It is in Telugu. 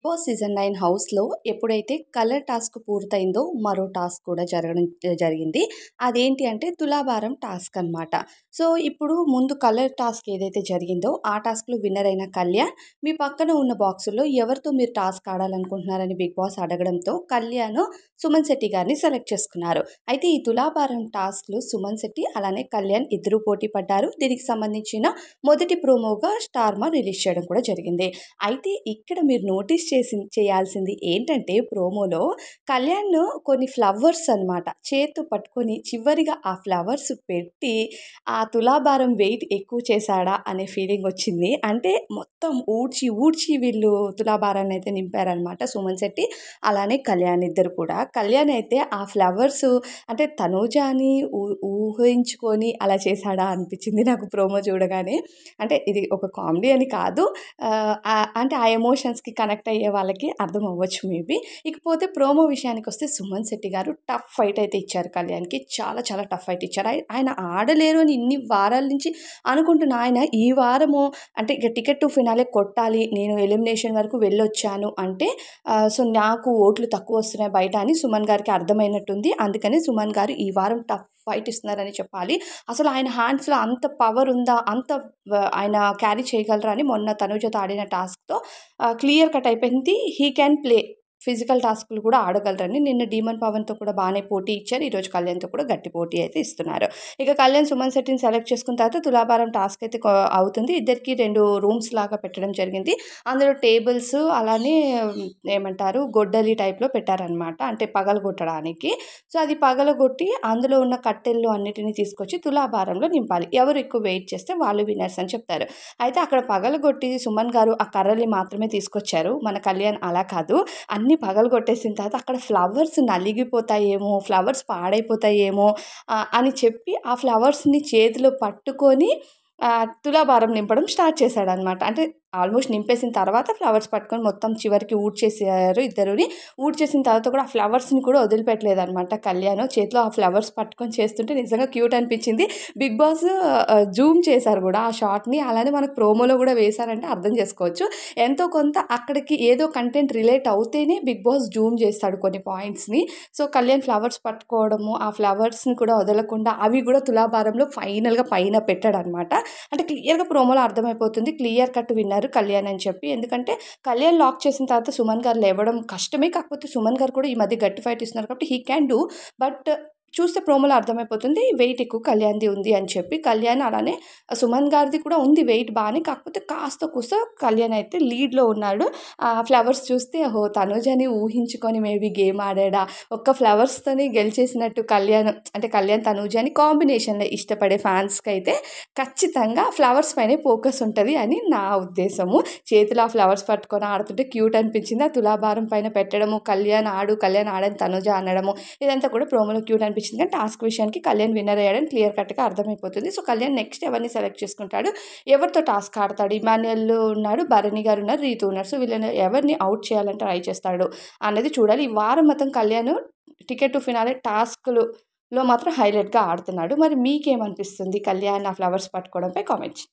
బాస్ సీజన్ 9 హౌస్‌లో ఎప్పుడైతే కలర్ టాస్క్ పూర్తయిందో, మరో టాస్క్ కూడా జరిగింది. అదేంటి అంటే తులాభారం టాస్క్ అనమాట. సో, ఇప్పుడు ముందు కలర్ టాస్క్ ఏదైతే జరిగిందో, ఆ టాస్క్‌లో విన్నర్ అయిన కళ్యాణ్, మీ పక్కన ఉన్న బాక్సుల్లో ఎవరితో మీరు టాస్క్ ఆడాలనుకుంటున్నారని బిగ్ బాస్ అడగడంతో, కళ్యాణ్ సుమన్ శెట్టి గారిని సెలెక్ట్ చేసుకున్నారు. అయితే ఈ తులాభారం టాస్క్‌లో సుమన్ శెట్టి అలానే కళ్యాణ్ ఇద్దరూ పోటీ పడ్డారు. దీనికి సంబంధించిన మొదటి ప్రోమోగా స్టార్మా రిలీజ్ చేయడం కూడా జరిగింది. అయితే ఇక్కడ మీరు నోటీస్ చేయాల్సింది ఏంటంటే ప్రోమోలో కళ్యాణ్ కొన్ని ఫ్లవర్స్ అనమాట చేత్తో పట్టుకొని చివరిగా ఆ ఫ్లవర్స్ పెట్టి ఆ తులాభారం వెయిట్ ఎక్కువ చేశాడా అనే ఫీలింగ్ వచ్చింది. అంటే మొత్తం ఊడ్చి వీళ్ళు తులాభారాన్ని అయితే నింపారనమాట సుమన్ శెట్టి అలానే కళ్యాణ్ ఇద్దరు కూడా. కళ్యాణ్ అయితే ఆ ఫ్లవర్స్ అంటే తనూజాని ఊహించుకొని అలా చేశాడా అనిపించింది నాకు ప్రోమో చూడగానే. అంటే ఇది ఒక కామెడీ అని కాదు. అంటే ఆ ఎమోషన్స్‌కి కనెక్ట్ అయ్యే వాళ్ళకి అర్థం అవ్వచ్చు మేబీ. ఇకపోతే ప్రోమో విషయానికొస్తే సుమన్ శెట్టి గారు టఫ్ ఫైట్ అయితే ఇచ్చారు కళ్యాణ్‌కి. చాలా చాలా టఫ్ ఫైట్ ఇచ్చారు. ఆయన ఆడలేరు అని ఇన్ని వారాల నుంచి అనుకుంటున్న ఆయన ఈ వారము అంటే ఇక టికెట్ టు ఫినాలే కొట్టాలి. నేను ఎలిమినేషన్ వరకు వెళ్ళొచ్చాను అంటే సో, నాకు ఓట్లు తక్కువ వస్తున్నాయి బయట అని సుమన్ గారికి అర్థమైనట్టుంది. అందుకని సుమన్ గారు ఈ వారం టఫ్ ఫైట్ ఇస్తున్నారని చెప్పాలి. అసలు ఆయన హ్యాండ్స్‌లో అంత పవర్ ఉందా? అంత ఆయన క్యారీ చేయగలరా అని మొన్న తనుజతో ఆడిన టాస్క్‌తో క్లియర్ కట్ అయిపోయింది. He can play. ఫిజికల్ టాస్క్‌లు కూడా ఆడగలరని నిన్న డీమన్ పవన్‌తో కూడా బానే పోటీ ఇచ్చారు. ఈరోజు కళ్యాణ్‌తో కూడా గట్టి పోటీ అయితే ఇస్తున్నారు. ఇక కళ్యాణ్ సుమన్ శెట్టిని సెలెక్ట్ చేసుకున్న తర్వాత తులాభారం టాస్క్ అయితే అవుతుంది. ఇద్దరికీ 2 రూమ్స్ లాగా పెట్టడం జరిగింది. అందులో టేబుల్స్ అలానే ఏమంటారు గొడ్డలి టైప్‌లో పెట్టారనమాట. అంటే పగలగొట్టడానికి. సో, అది పగలగొట్టి అందులో ఉన్న కట్టెలు అన్నిటిని తీసుకొచ్చి తులాభారంలో నింపాలి. ఎవరు ఎక్కువ వెయిట్ చేస్తే వాళ్ళు విన్నర్స్ అని చెప్తారు. అయితే అక్కడ పగలగొట్టి సుమన్ గారు ఆ కర్రలు మాత్రమే తీసుకొచ్చారు. మన కళ్యాణ్ అలా కాదు. అన్నీ పగలగొట్టేసిన తర్వాత అక్కడ ఫ్లవర్స్ నలిగిపోతాయేమో, ఫ్లవర్స్ పాడైపోతాయేమో అని చెప్పి ఆ ఫ్లవర్స్‌ని చేతిలో పట్టుకొని తులాభారం నింపడం స్టార్ట్ చేశాడనమాట. అంటే ఆల్మోస్ట్ నింపేసిన తర్వాత ఫ్లవర్స్ పట్టుకొని మొత్తం చివరికి ఊడ్చేసారు ఇద్దరుని. ఊడ్చేసిన తర్వాత కూడా ఆ ఫ్లవర్స్‌ని కూడా వదిలిపెట్టలేదనమాట కళ్యాణ్. చేతిలో ఆ ఫ్లవర్స్ పట్టుకొని చేస్తుంటే నిజంగా క్యూట్ అనిపించింది. బిగ్ బాస్ జూమ్ చేశారు గూడా ఆ షాట్‌ని. అలానే మనకు ప్రోమోలో గూడా వేశారంటే అర్థం చేసుకోవచ్చు. ఎంతో కొంత అక్కడికి ఏదో కంటెంట్ రిలేట్ అవుతేనే బిగ్ బాస్ జూమ్ చేస్తాడు కొన్ని పాయింట్స్‌ని. సో, కళ్యాణ్ ఫ్లవర్స్ పట్టుకోవడము, ఆ ఫ్లవర్స్‌ని కూడా వదలకుండా అవి గూడా తులాభారంలో ఫైనల్‌గా పైన పెట్టాడనమాట. అంటే క్లియర్‌గా ప్రోమోలో అర్థమైపోతుంది. క్లియర్ కట్ విన్నర్ కళ్యాణ్ అని చెప్పి. ఎందుకంటే కళ్యాణ్ లాక్ చేసిన తర్వాత సుమన్ గారు లేవడం కష్టమే. కాకపోతే సుమన్ గారు కూడా ఈ మధ్య గట్టి ఫైట్ ఇస్తున్నారు కాబట్టి హీ క్యాన్ డూ. బట్ చూస్తే ప్రోమోలో అర్థమైపోతుంది వెయిట్ ఎక్కువ కళ్యాణ్‌ది ఉంది అని చెప్పి. కళ్యాణ్ అలానే సుమన్ గారిది కూడా ఉంది వెయిట్ బానే. కాకపోతే కాస్త కూస్త కళ్యాణ్ అయితే లీడ్‌లో ఉన్నాడు. ఫ్లవర్స్ చూస్తే ఓహో! తనుజని ఊహించుకొని మేబీ గేమ్ ఆడాడా? ఒక్క ఫ్లవర్స్‌తోని గెలిచేసినట్టు కళ్యాణ్ అంటే కళ్యాణ్, తనూజని కాంబినేషన్‌లో ఇష్టపడే ఫ్యాన్స్‌కైతే ఖచ్చితంగా ఫ్లవర్స్ పైనే ఫోకస్ ఉంటది అని నా ఉద్దేశము. చేతిలో ఆ ఫ్లవర్స్ పట్టుకొని ఆడుతుంటే క్యూట్ అనిపించింది. ఆ తులాభారం పైన పెట్టడము, కళ్యాణ్ ఆడని తనుజ అనడము ఇదంతా కూడా ప్రోమోలో క్యూట్ అనిపించింది. కానీ టాస్క్ విషయానికి కళ్యాణ్ విన్నర్ అయ్యాడని క్లియర్ కట్‌గా అర్థమైపోతుంది. సో, కళ్యాణ్ నెక్స్ట్ ఎవరిని సెలెక్ట్ చేసుకుంటాడు? ఎవరితో టాస్క్ ఆడతాడు? ఇమాన్యుయల్ ఉన్నాడు, భరణి గారు ఉన్నారు, రీతు ఉన్నారు. సో, వీళ్ళని ఎవరిని ఔట్ చేయాలని ట్రై చేస్తాడు అన్నది చూడాలి. ఈ వారం మొత్తం కళ్యాణ్ టికెట్ టు ఫినాలే టాస్క్‌లో మాత్రం హైలైట్‌గా ఆడుతున్నాడు. మరి మీకేమనిపిస్తుంది కళ్యాణ్ ఆ ఫ్లవర్స్ పట్టుకోవడంపై కామెంట్స్